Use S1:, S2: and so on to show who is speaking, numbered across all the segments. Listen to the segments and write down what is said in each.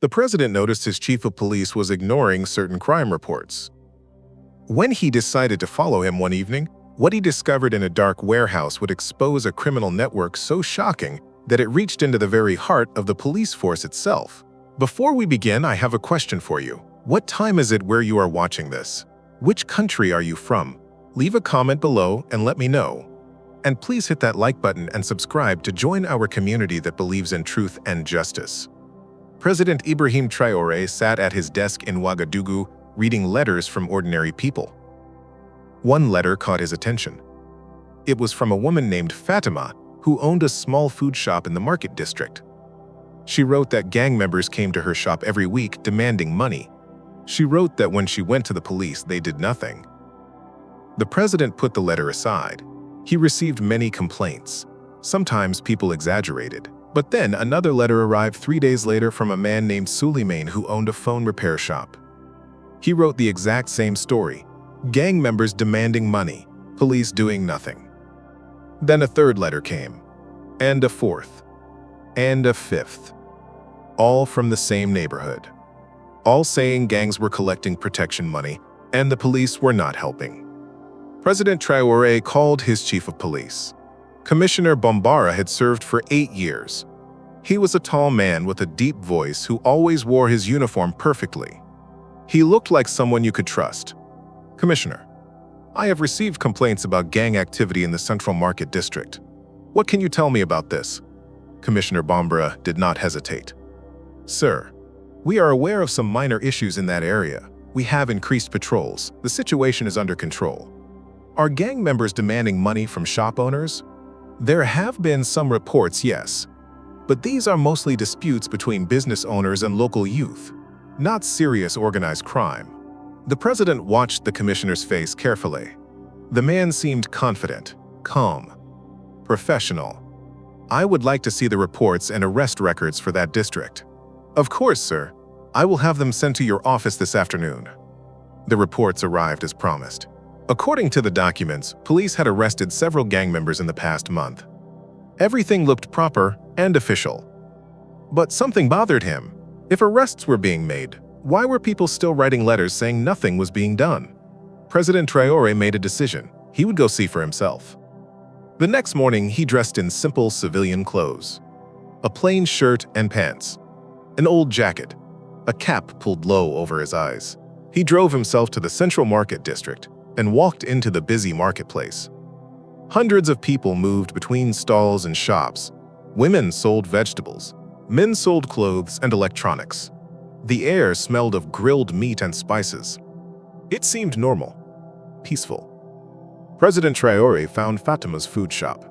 S1: The president noticed his chief of police was ignoring certain crime reports. When he decided to follow him one evening, what he discovered in a dark warehouse would expose a criminal network so shocking that it reached into the very heart of the police force itself. Before we begin, I have a question for you. What time is it where you are watching this? Which country are you from? Leave a comment below and let me know. And please hit that like button and subscribe to join our community that believes in truth and justice. President Ibrahim Traoré sat at his desk in Ouagadougou reading letters from ordinary people. One letter caught his attention. It was from a woman named Fatima, who owned a small food shop in the market district. She wrote that gang members came to her shop every week demanding money. She wrote that when she went to the police, they did nothing. The president put the letter aside. He received many complaints. Sometimes people exaggerated. But then another letter arrived 3 days later from a man named Souleymane who owned a phone repair shop. He wrote the exact same story. Gang members demanding money, police doing nothing. Then a third letter came, and a fourth, and a fifth. All from the same neighborhood. All saying gangs were collecting protection money, and the police were not helping. President Traoré called his chief of police. Commissioner Bombara had served for 8 years. He was a tall man with a deep voice who always wore his uniform perfectly. He looked like someone you could trust. Commissioner, I have received complaints about gang activity in the Central Market District. What can you tell me about this? Commissioner Bombara did not hesitate. Sir, we are aware of some minor issues in that area. We have increased patrols. The situation is under control. Are gang members demanding money from shop owners? There have been some reports, yes. But these are mostly disputes between business owners and local youth, not serious organized crime. The president watched the commissioner's face carefully. The man seemed confident, calm, professional. I would like to see the reports and arrest records for that district. Of course, sir. I will have them sent to your office this afternoon. The reports arrived as promised. According to the documents, police had arrested several gang members in the past month. Everything looked proper and official. But something bothered him. If arrests were being made, why were people still writing letters saying nothing was being done? President Traoré made a decision. He would go see for himself. The next morning, he dressed in simple civilian clothes. A plain shirt and pants. An old jacket. A cap pulled low over his eyes. He drove himself to the Central Market District and walked into the busy marketplace. Hundreds of people moved between stalls and shops. Women sold vegetables. Men sold clothes and electronics. The air smelled of grilled meat and spices. It seemed normal, peaceful. President Traoré found Fatima's food shop.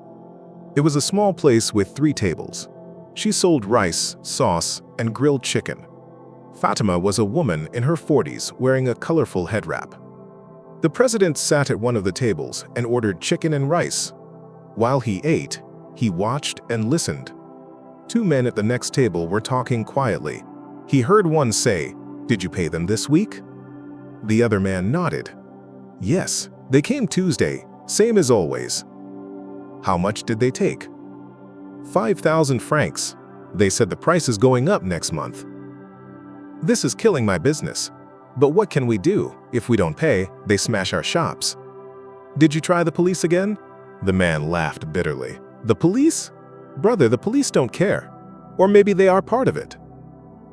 S1: It was a small place with 3 tables. She sold rice, sauce, and grilled chicken. Fatima was a woman in her 40s wearing a colorful head wrap. The president sat at one of the tables and ordered chicken and rice. While he ate, he watched and listened. 2 men at the next table were talking quietly. He heard one say, "Did you pay them this week?" The other man nodded. "Yes, they came Tuesday, same as always." "How much did they take?" 5,000 francs. They said the price is going up next month. "This is killing my business. But what can we do? If we don't pay, they smash our shops." "Did you try the police again?" The man laughed bitterly. "The police? Brother, the police don't care. Or maybe they are part of it."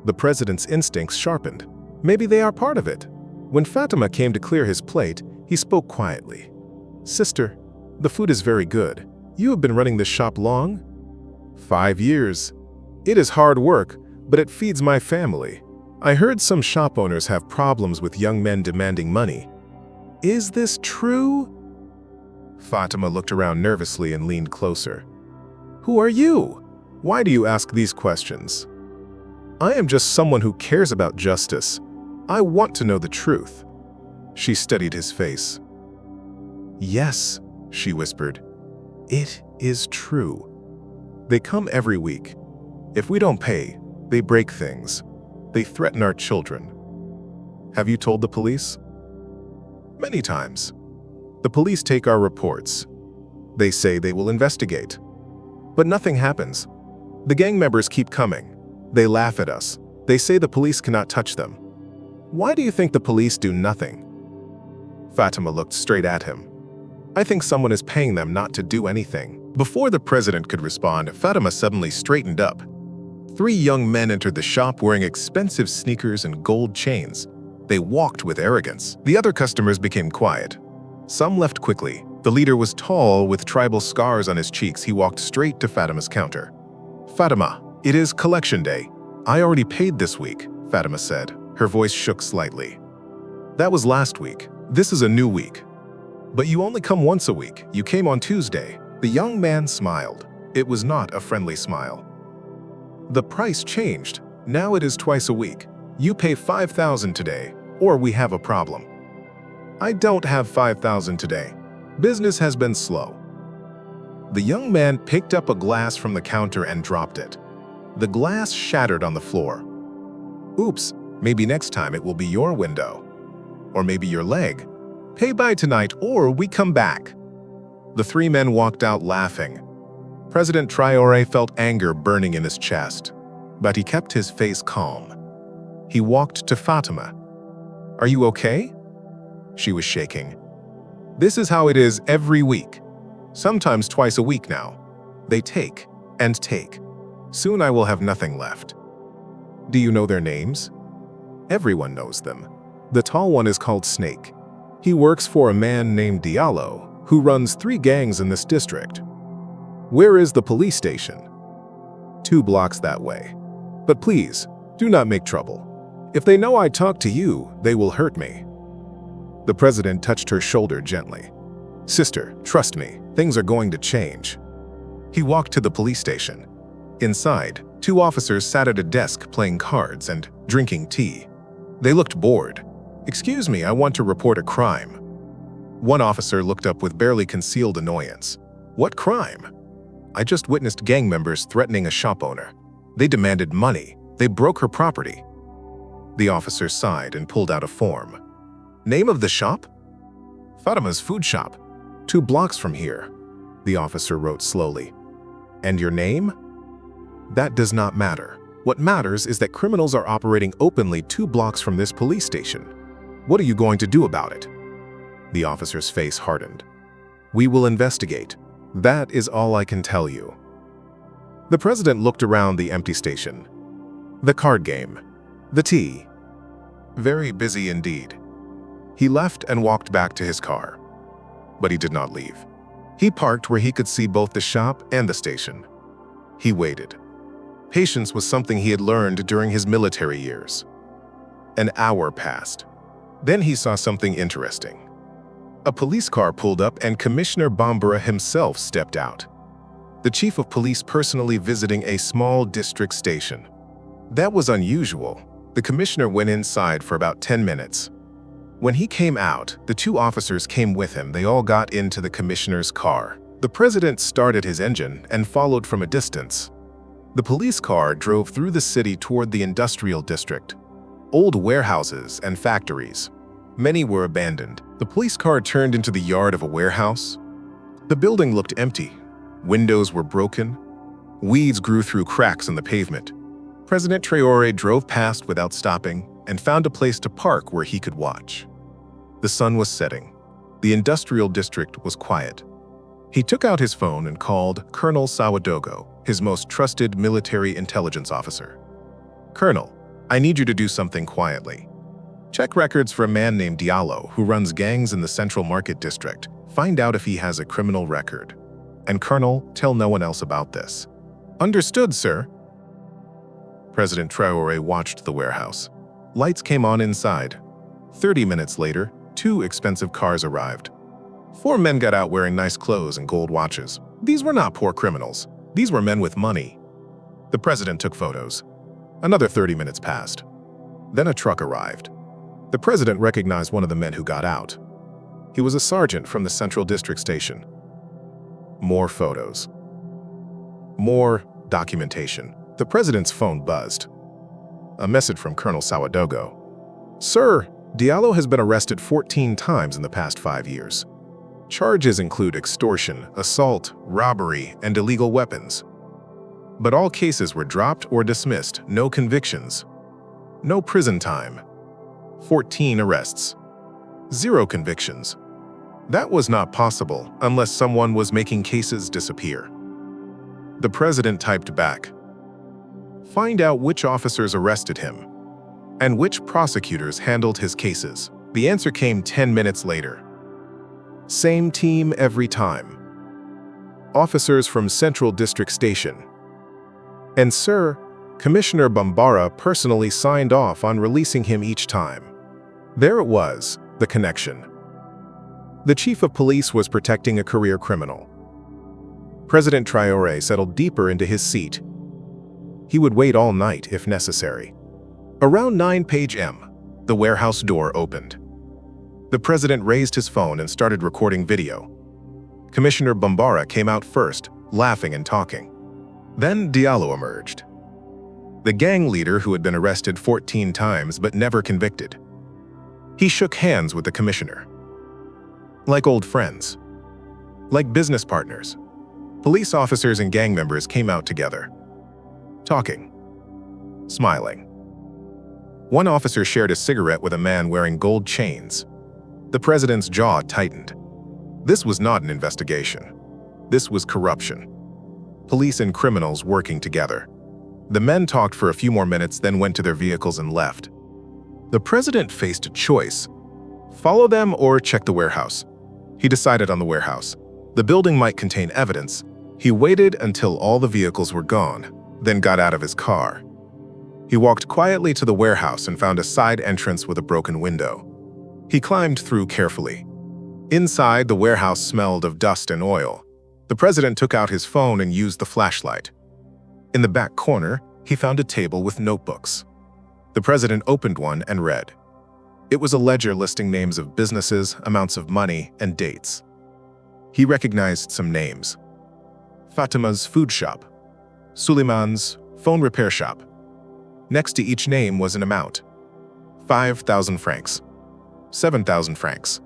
S1: The president's instincts sharpened. Maybe they are part of it. When Fatima came to clear his plate, he spoke quietly. "Sister, the food is very good. You have been running this shop long?" 5 years. It is hard work, but it feeds my family. I heard some shop owners have problems with young men demanding money. Is this true? Fatima looked around nervously and leaned closer. Who are you? Why do you ask these questions? I am just someone who cares about justice. I want to know the truth. She studied his face. Yes, she whispered. It is true. They come every week. If we don't pay, they break things. They threaten our children. Have you told the police? Many times. The police take our reports. They say they will investigate. But nothing happens. The gang members keep coming. They laugh at us. They say the police cannot touch them. Why do you think the police do nothing? Fatima looked straight at him. I think someone is paying them not to do anything. Before the president could respond, Fatima suddenly straightened up. 3 young men entered the shop wearing expensive sneakers and gold chains. They walked with arrogance. The other customers became quiet. Some left quickly. The leader was tall, with tribal scars on his cheeks. He walked straight to Fatima's counter. Fatima, it is collection day. I already paid this week, Fatima said. Her voice shook slightly. That was last week. This is a new week. But you only come once a week. You came on Tuesday. The young man smiled. It was not a friendly smile. The price changed. Now it is twice a week. You pay 5,000 today, or we have a problem. I don't have 5,000 today. Business has been slow. The young man picked up a glass from the counter and dropped it. The glass shattered on the floor. Oops, maybe next time it will be your window. Or maybe your leg. Pay by tonight or we come back. The 3 men walked out laughing. President Traoré felt anger burning in his chest, but he kept his face calm. He walked to Fatima. Are you okay? She was shaking. This is how it is every week. Sometimes twice a week now. They take and take. Soon I will have nothing left. Do you know their names? Everyone knows them. The tall one is called Snake. He works for a man named Diallo, who runs 3 gangs in this district. Where is the police station? 2 blocks that way. But please, do not make trouble. If they know I talk to you, they will hurt me. The president touched her shoulder gently. Sister, trust me, things are going to change. He walked to the police station. Inside, 2 officers sat at a desk playing cards and drinking tea. They looked bored. Excuse me, I want to report a crime. One officer looked up with barely concealed annoyance. What crime? I just witnessed gang members threatening a shop owner. They demanded money. They broke her property. The officer sighed and pulled out a form. Name of the shop? Fatima's food shop. 2 blocks from here. The officer wrote slowly. And your name? That does not matter. What matters is that criminals are operating openly 2 blocks from this police station. What are you going to do about it? The officer's face hardened. We will investigate. That is all I can tell you. The president looked around the empty station. The card game. The tea. Very busy indeed. He left and walked back to his car. But he did not leave. He parked where he could see both the shop and the station. He waited. Patience was something he had learned during his military years. An hour passed. Then he saw something interesting. A police car pulled up and Commissioner Bambara himself stepped out. The chief of police personally visiting a small district station. That was unusual. The commissioner went inside for about 10 minutes. When he came out, the 2 officers came with him. They all got into the commissioner's car. The president started his engine and followed from a distance. The police car drove through the city toward the industrial district. Old warehouses and factories. Many were abandoned. The police car turned into the yard of a warehouse. The building looked empty. Windows were broken. Weeds grew through cracks in the pavement. President Traoré drove past without stopping and found a place to park where he could watch. The sun was setting. The industrial district was quiet. He took out his phone and called Colonel Sawadogo, his most trusted military intelligence officer. Colonel, I need you to do something quietly. Check records for a man named Diallo who runs gangs in the Central Market District. Find out if he has a criminal record. And Colonel, tell no one else about this. Understood, sir. President Traoré watched the warehouse. Lights came on inside. 30 minutes later, 2 expensive cars arrived. 4 men got out wearing nice clothes and gold watches. These were not poor criminals. These were men with money. The president took photos. Another 30 minutes passed. Then a truck arrived. The president recognized one of the men who got out. He was a sergeant from the Central District Station. More photos. More documentation. The president's phone buzzed. A message from Colonel Sawadogo. Sir, Diallo has been arrested 14 times in the past 5 years. Charges include extortion, assault, robbery, and illegal weapons. But all cases were dropped or dismissed, no convictions. No prison time. 14 arrests. 0 convictions. That was not possible unless someone was making cases disappear. The president typed back, "Find out which officers arrested him and which prosecutors handled his cases." The answer came 10 minutes later. Same team every time. Officers from Central District Station. And Sir, Commissioner Bambara personally signed off on releasing him each time. There it was, the connection. The chief of police was protecting a career criminal. President Traoré settled deeper into his seat. He would wait all night if necessary. Around 9 p.m., the warehouse door opened. The president raised his phone and started recording video. Commissioner Bambara came out first, laughing and talking. Then Diallo emerged. The gang leader who had been arrested 14 times but never convicted. He shook hands with the commissioner. Like old friends. Like business partners. Police officers and gang members came out together. Talking. Smiling. One officer shared a cigarette with a man wearing gold chains. The president's jaw tightened. This was not an investigation. This was corruption. Police and criminals working together. The men talked for a few more minutes, then went to their vehicles and left. The president faced a choice. Follow them or check the warehouse. He decided on the warehouse. The building might contain evidence. He waited until all the vehicles were gone, then got out of his car. He walked quietly to the warehouse and found a side entrance with a broken window. He climbed through carefully. Inside, the warehouse smelled of dust and oil. The president took out his phone and used the flashlight. In the back corner, he found a table with notebooks. The president opened one and read. It was a ledger listing names of businesses, amounts of money, and dates. He recognized some names. Fatima's food shop. Souleymane's phone repair shop. Next to each name was an amount. 5,000 francs. 7,000 francs.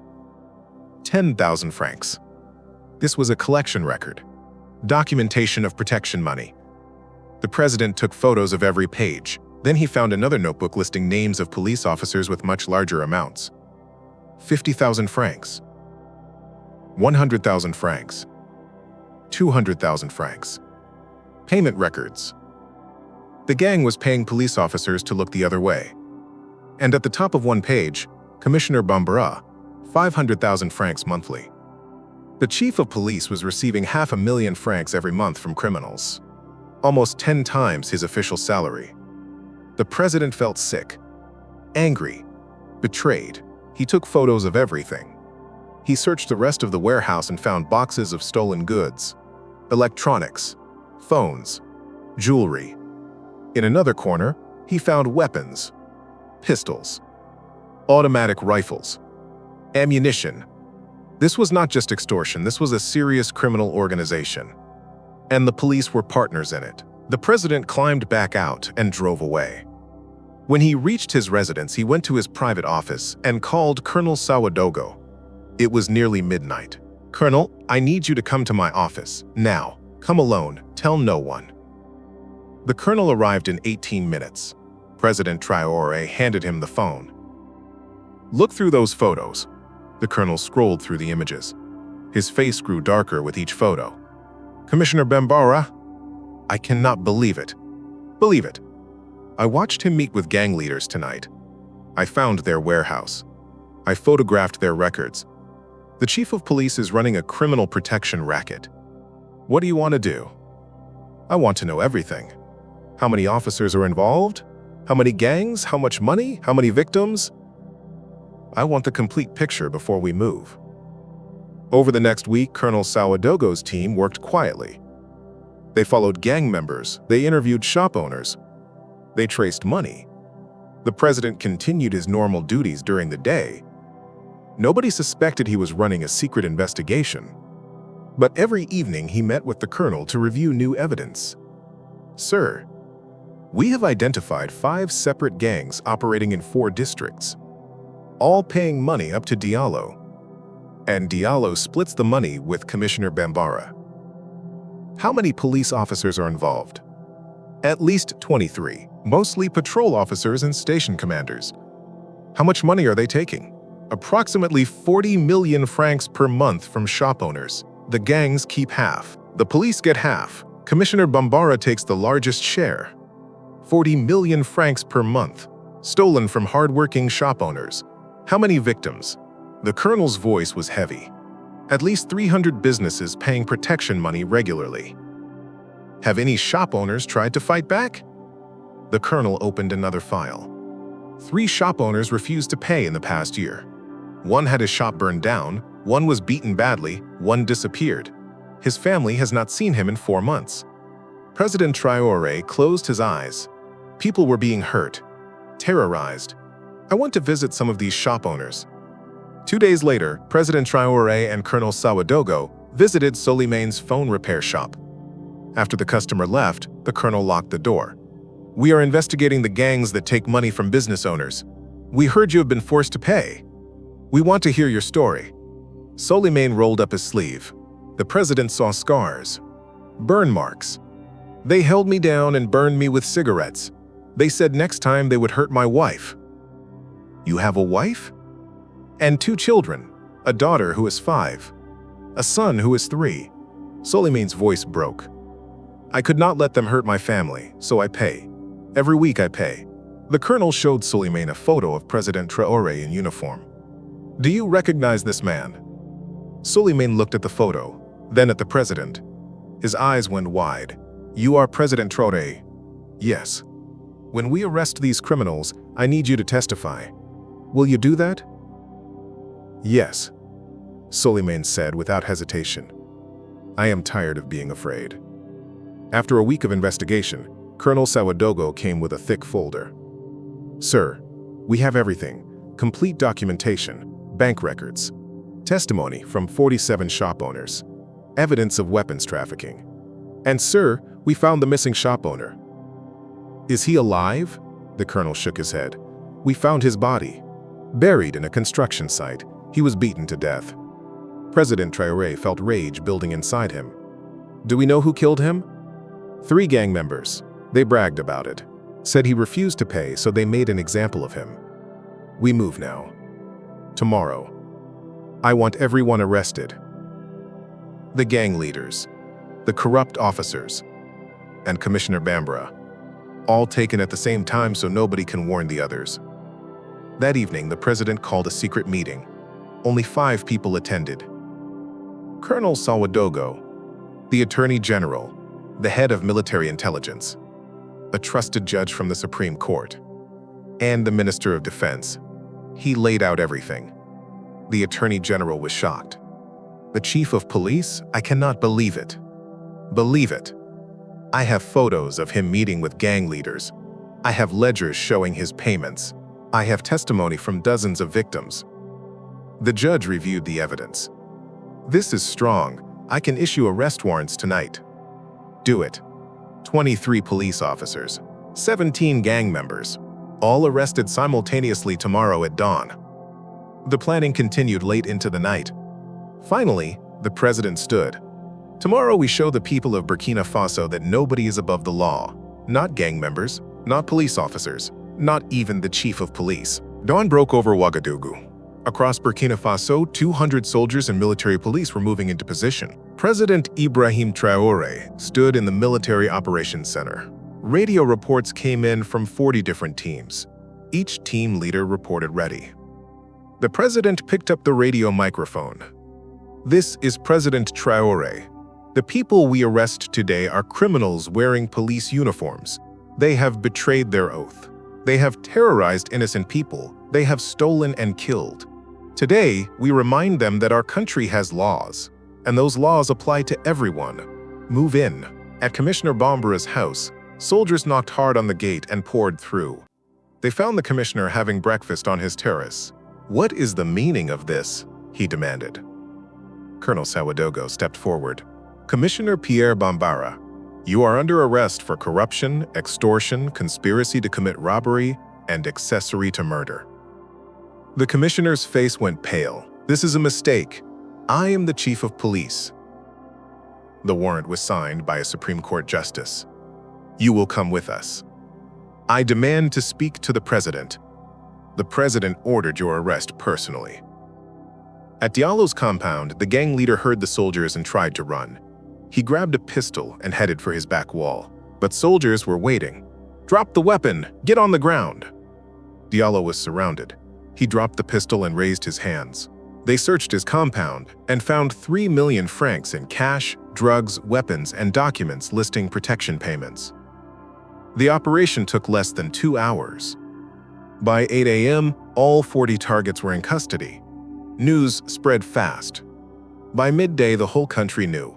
S1: 10,000 francs. This was a collection record. Documentation of protection money. The president took photos of every page. Then he found another notebook listing names of police officers with much larger amounts. 50,000 francs. 100,000 francs. 200,000 francs. Payment records. The gang was paying police officers to look the other way. And at the top of one page, Commissioner Bambara, 500,000 francs monthly. The chief of police was receiving 500,000 francs every month from criminals. Almost 10 times his official salary. The president felt sick, angry, betrayed. He took photos of everything. He searched the rest of the warehouse and found boxes of stolen goods, electronics, phones, jewelry. In another corner, he found weapons, pistols, automatic rifles, ammunition. This was not just extortion, this was a serious criminal organization. And the police were partners in it. The president climbed back out and drove away. When he reached his residence, he went to his private office and called Colonel Sawadogo. It was nearly midnight. "Colonel, I need you to come to my office, now. Come alone, tell no one." The colonel arrived in 18 minutes. President Traoré handed him the phone. "Look through those photos." The colonel scrolled through the images. His face grew darker with each photo. "Commissioner Bambara, I cannot believe it. Believe it. I watched him meet with gang leaders tonight. I found their warehouse. I photographed their records. The chief of police is running a criminal protection racket. What do you want to do?" "I want to know everything. How many officers are involved? How many gangs? How much money? How many victims? I want the complete picture before we move." Over the next week, Colonel Sawadogo's team worked quietly. They followed gang members. They interviewed shop owners. They traced money. The president continued his normal duties during the day. Nobody suspected he was running a secret investigation. But every evening he met with the colonel to review new evidence. "Sir, we have identified 5 separate gangs operating in 4 districts, all paying money up to Diallo. And Diallo splits the money with Commissioner Bambara. How many police officers are involved?" At least 23, mostly patrol officers and station commanders. How much money are they taking? Approximately 40 million francs per month from shop owners. The gangs keep half. The police get half. Commissioner Bambara takes the largest share. 40 million francs per month, stolen from hard-working shop owners. How many victims? The colonel's voice was heavy. At least 300 businesses paying protection money regularly. Have any shop owners tried to fight back? The colonel opened another file. 3 shop owners refused to pay in the past year. One had his shop burned down, one was beaten badly, one disappeared. His family has not seen him in 4 months. President Traoré closed his eyes. People were being hurt, terrorized. I want to visit some of these shop owners. 2 days later, President Traoré and Colonel Sawadogo visited Souleymane's phone repair shop. After the customer left, the colonel locked the door. We are investigating the gangs that take money from business owners. We heard you have been forced to pay. We want to hear your story. Souleymane rolled up his sleeve. The president saw scars, burn marks. They held me down and burned me with cigarettes. They said next time they would hurt my wife. You have a wife? And 2 children, a daughter who is 5, a son who is 3. Souleymane's voice broke. I could not let them hurt my family, so I pay. Every week I pay. The colonel showed Souleymane a photo of President Traoré in uniform. Do you recognize this man? Souleymane looked at the photo, then at the president. His eyes went wide. You are President Traoré? Yes. When we arrest these criminals, I need you to testify. Will you do that? Yes, Souleymane said without hesitation. I am tired of being afraid. After a week of investigation, Colonel Sawadogo came with a thick folder. Sir, we have everything. Complete documentation, bank records, testimony from 47 shop owners, evidence of weapons trafficking. And sir, we found the missing shop owner. Is he alive? The colonel shook his head. We found his body. Buried in a construction site, he was beaten to death. President Traoré felt rage building inside him. Do we know who killed him? 3 gang members. They bragged about it. Said he refused to pay, so they made an example of him. We move now. Tomorrow. I want everyone arrested. The gang leaders, the corrupt officers, and Commissioner Bambara, all taken at the same time so nobody can warn the others. That evening, the president called a secret meeting. Only 5 people attended. Colonel Sawadogo, the Attorney General, the head of military intelligence, a trusted judge from the Supreme Court, and the Minister of Defense. He laid out everything. The Attorney General was shocked. The Chief of Police? I cannot believe it. Believe it. I have photos of him meeting with gang leaders. I have ledgers showing his payments. I have testimony from dozens of victims. The judge reviewed the evidence. This is strong. I can issue arrest warrants tonight. Do it. 23 police officers, 17 gang members, all arrested simultaneously tomorrow at dawn. The planning continued late into the night. Finally, the president stood. Tomorrow we show the people of Burkina Faso that nobody is above the law. Not gang members, not police officers, not even the chief of police. Dawn broke over Ouagadougou. Across Burkina Faso, 200 soldiers and military police were moving into position. President Ibrahim Traoré stood in the Military Operations Center. Radio reports came in from 40 different teams. Each team leader reported ready. The president picked up the radio microphone. This is President Traoré. The people we arrest today are criminals wearing police uniforms. They have betrayed their oath. They have terrorized innocent people. They have stolen and killed. Today, we remind them that our country has laws, and those laws apply to everyone. Move in. At Commissioner Bambara's house, soldiers knocked hard on the gate and poured through. They found the commissioner having breakfast on his terrace. What is the meaning of this? He demanded. Colonel Sawadogo stepped forward. Commissioner Pierre Bambara, you are under arrest for corruption, extortion, conspiracy to commit robbery, and accessory to murder. The commissioner's face went pale. This is a mistake. I am the chief of police. The warrant was signed by a Supreme Court justice. You will come with us. I demand to speak to the president. The president ordered your arrest personally. At Diallo's compound, the gang leader heard the soldiers and tried to run. He grabbed a pistol and headed for his back wall, but soldiers were waiting. Drop the weapon! Get on the ground! Diallo was surrounded. He dropped the pistol and raised his hands. They searched his compound and found 3 million francs in cash, drugs, weapons, and documents listing protection payments. The operation took less than 2 hours. By 8 a.m., all 40 targets were in custody. News spread fast. By midday, the whole country knew.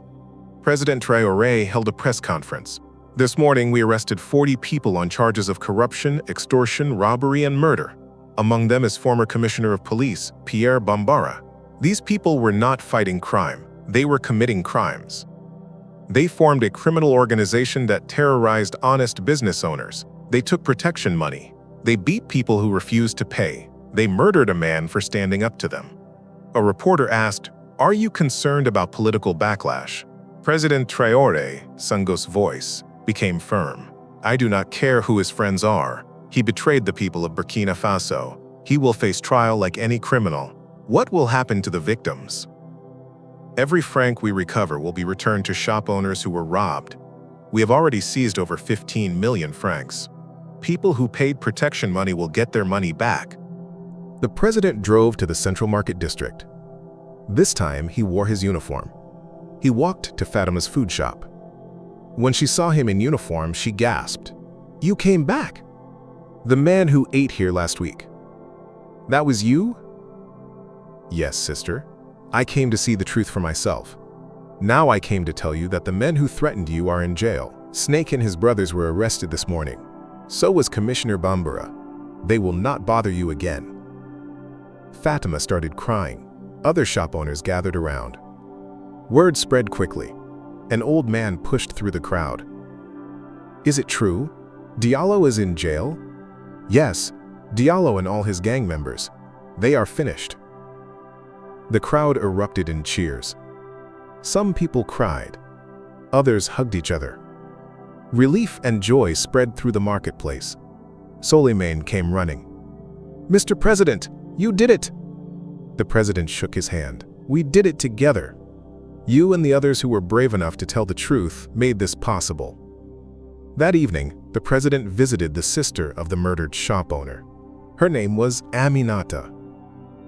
S1: President Traoré held a press conference. This morning, we arrested 40 people on charges of corruption, extortion, robbery, and murder. Among them is former Commissioner of Police, Pierre Bambara. These people were not fighting crime. They were committing crimes. They formed a criminal organization that terrorized honest business owners. They took protection money. They beat people who refused to pay. They murdered a man for standing up to them. A reporter asked, "Are you concerned about political backlash?" President Traoré, Sango's voice, became firm. "I do not care who his friends are. He betrayed the people of Burkina Faso. He will face trial like any criminal. What will happen to the victims? Every franc we recover will be returned to shop owners who were robbed. We have already seized over 15 million francs. People who paid protection money will get their money back." The president drove to the Central Market District. This time, he wore his uniform. He walked to Fatima's food shop. When she saw him in uniform, she gasped. "You came back? The man who ate here last week. That was you?" "Yes, sister. I came to see the truth for myself. Now I came to tell you that the men who threatened you are in jail. Snake and his brothers were arrested this morning. So was Commissioner Bambara. They will not bother you again." Fatima started crying. Other shop owners gathered around. Word spread quickly. An old man pushed through the crowd. "Is it true? Diallo is in jail?" "Yes, Diallo and all his gang members. They are finished." The crowd erupted in cheers. Some people cried. Others hugged each other. Relief and joy spread through the marketplace. Souleymane came running. "Mr. President, you did it!" The president shook his hand. "We did it together. You and the others who were brave enough to tell the truth made this possible." That evening, the president visited the sister of the murdered shop owner. Her name was Aminata.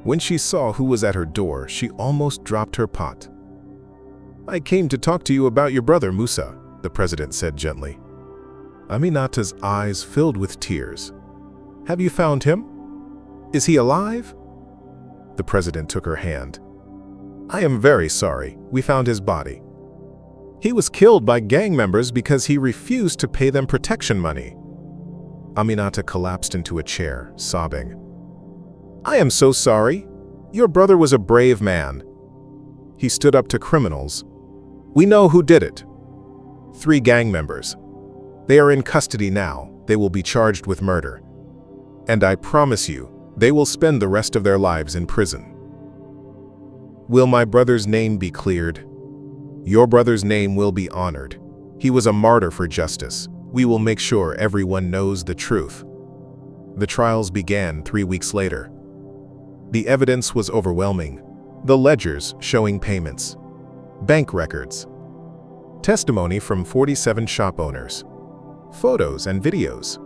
S1: When she saw who was at her door, she almost dropped her pot. "I came to talk to you about your brother, Musa," the president said gently. Aminata's eyes filled with tears. "Have you found him? Is he alive?" The president took her hand. "I am very sorry. We found his body. He was killed by gang members because he refused to pay them protection money." Aminata collapsed into a chair, sobbing. "I am so sorry. Your brother was a brave man. He stood up to criminals. We know who did it. 3 gang members. They are in custody now. They will be charged with murder. And I promise you, they will spend the rest of their lives in prison." "Will my brother's name be cleared?" "Your brother's name will be honored. He was a martyr for justice. We will make sure everyone knows the truth." The trials began 3 weeks later. The evidence was overwhelming. The ledgers showing payments, bank records, testimony from 47 shop owners, photos and videos,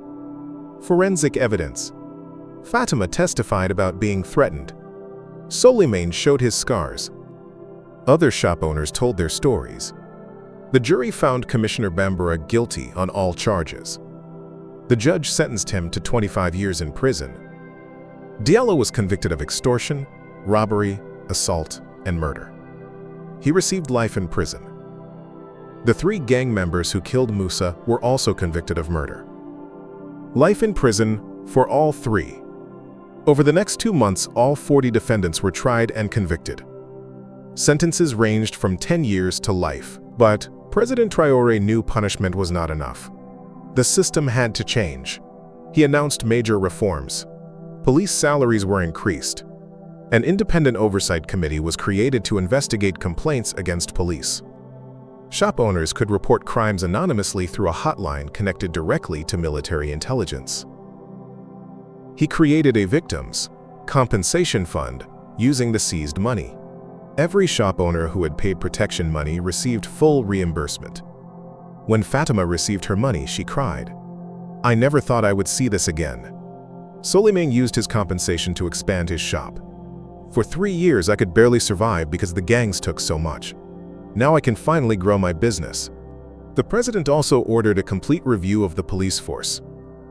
S1: forensic evidence. Fatima testified about being threatened. Souleymane showed his scars. Other shop owners told their stories. The jury found Commissioner Bambara guilty on all charges. The judge sentenced him to 25 years in prison. Diallo was convicted of extortion, robbery, assault, and murder. He received life in prison. The 3 gang members who killed Musa were also convicted of murder. Life in prison for all 3. Over the next 2 months, all 40 defendants were tried and convicted. Sentences ranged from 10 years to life, but President Traoré knew punishment was not enough. The system had to change. He announced major reforms. Police salaries were increased. An independent oversight committee was created to investigate complaints against police. Shop owners could report crimes anonymously through a hotline connected directly to military intelligence. He created a victims' compensation fund using the seized money. Every shop owner who had paid protection money received full reimbursement. When Fatima received her money, she cried, "I never thought I would see this again." Souleymane used his compensation to expand his shop. "For 3 years I could barely survive because the gangs took so much. Now I can finally grow my business." The president also ordered a complete review of the police force.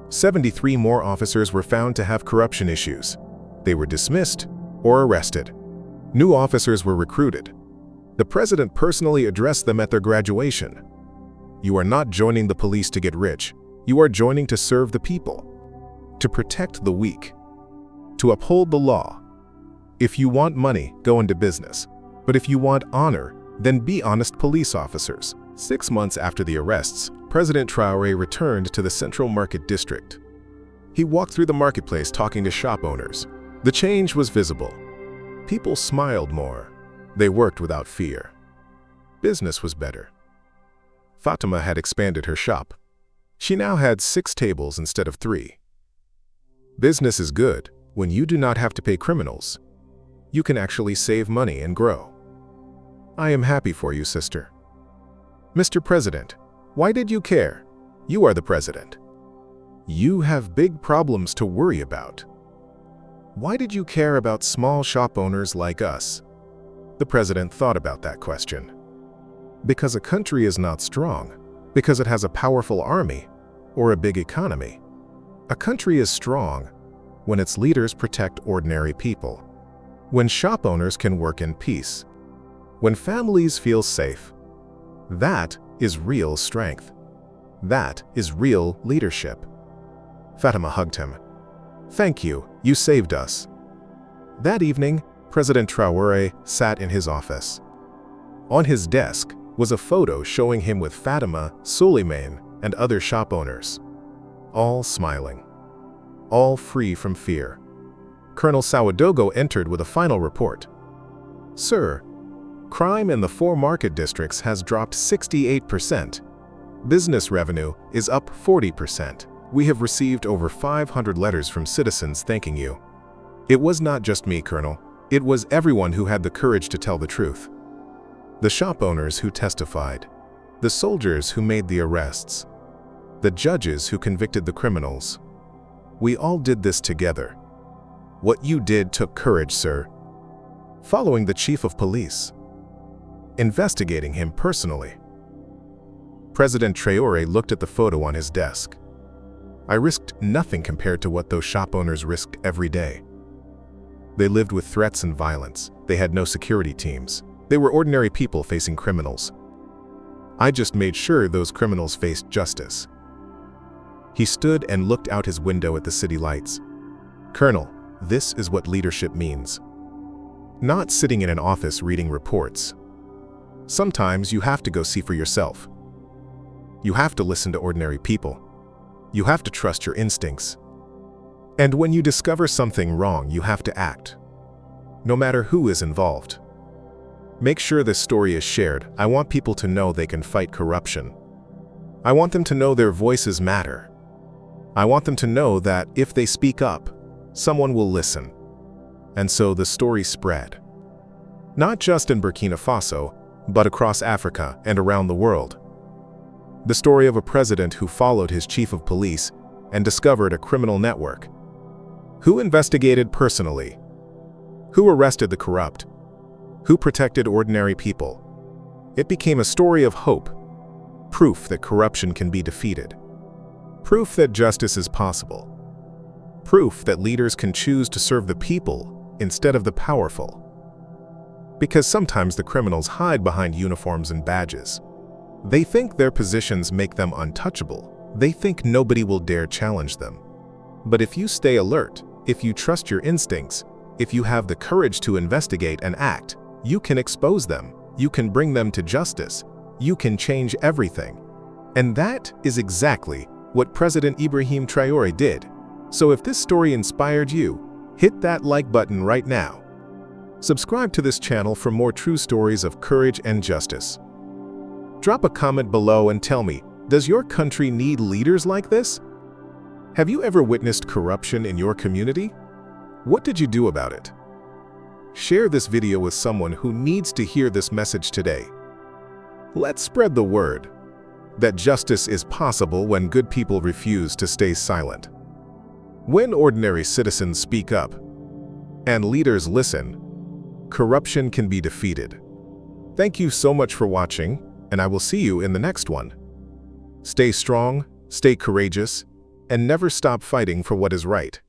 S1: 73 more officers were found to have corruption issues. They were dismissed or arrested. New officers were recruited. The president personally addressed them at their graduation. "You are not joining the police to get rich. You are joining to serve the people, to protect the weak, to uphold the law. If you want money, go into business. But if you want honor, then be honest police officers." 6 months after the arrests, President Traoré returned to the Central Market District. He walked through the marketplace talking to shop owners. The change was visible. People smiled more. They worked without fear. Business was better. Fatima had expanded her shop. She now had 6 tables instead of 3. Business is good when you do not have to pay criminals. You can actually save money and grow. I am happy for you, sister. Mr. President, why did you care? You are the president. You have big problems to worry about. Why did you care about small shop owners like us? The president thought about that question. Because a country is not strong, because it has a powerful army or a big economy. A country is strong when its leaders protect ordinary people, when shop owners can work in peace, when families feel safe. That is real strength. That is real leadership. Fatima hugged him. "Thank you, you saved us." That evening, President Traoré sat in his office. On his desk was a photo showing him with Fatima, Souleymane, and other shop owners. All smiling. All free from fear. Colonel Sawadogo entered with a final report. "Sir, crime in the 4 market districts has dropped 68%. Business revenue is up 40%. We have received over 500 letters from citizens thanking you. It was not just me, Colonel. It was everyone who had the courage to tell the truth. The shop owners who testified, the soldiers who made the arrests, the judges who convicted the criminals. We all did this together. What you did took courage, sir." Following the chief of police, investigating him personally. President Traoré looked at the photo on his desk. "I risked nothing compared to what those shop owners risked every day. They lived with threats and violence. They had no security teams. They were ordinary people facing criminals. I just made sure those criminals faced justice." He stood and looked out his window at the city lights. "Colonel, this is what leadership means. Not sitting in an office reading reports. Sometimes you have to go see for yourself. You have to listen to ordinary people. You have to trust your instincts. And when you discover something wrong, you have to act. No matter who is involved. Make sure this story is shared. I want people to know they can fight corruption. I want them to know their voices matter. I want them to know that if they speak up, someone will listen." And so the story spread. Not just in Burkina Faso, but across Africa and around the world. The story of a president who followed his chief of police and discovered a criminal network. Who investigated personally? Who arrested the corrupt? Who protected ordinary people? It became a story of hope. Proof that corruption can be defeated. Proof that justice is possible. Proof that leaders can choose to serve the people instead of the powerful. Because sometimes the criminals hide behind uniforms and badges. They think their positions make them untouchable. They think nobody will dare challenge them. But if you stay alert, if you trust your instincts, if you have the courage to investigate and act, you can expose them. You can bring them to justice. You can change everything. And that is exactly what President Ibrahim Traoré did. So if this story inspired you, hit that like button right now. Subscribe to this channel for more true stories of courage and justice. Drop a comment below and tell me, does your country need leaders like this? Have you ever witnessed corruption in your community? What did you do about it? Share this video with someone who needs to hear this message today. Let's spread the word that justice is possible when good people refuse to stay silent. When ordinary citizens speak up and leaders listen, corruption can be defeated. Thank you so much for watching, and I will see you in the next one. Stay strong, stay courageous, and never stop fighting for what is right.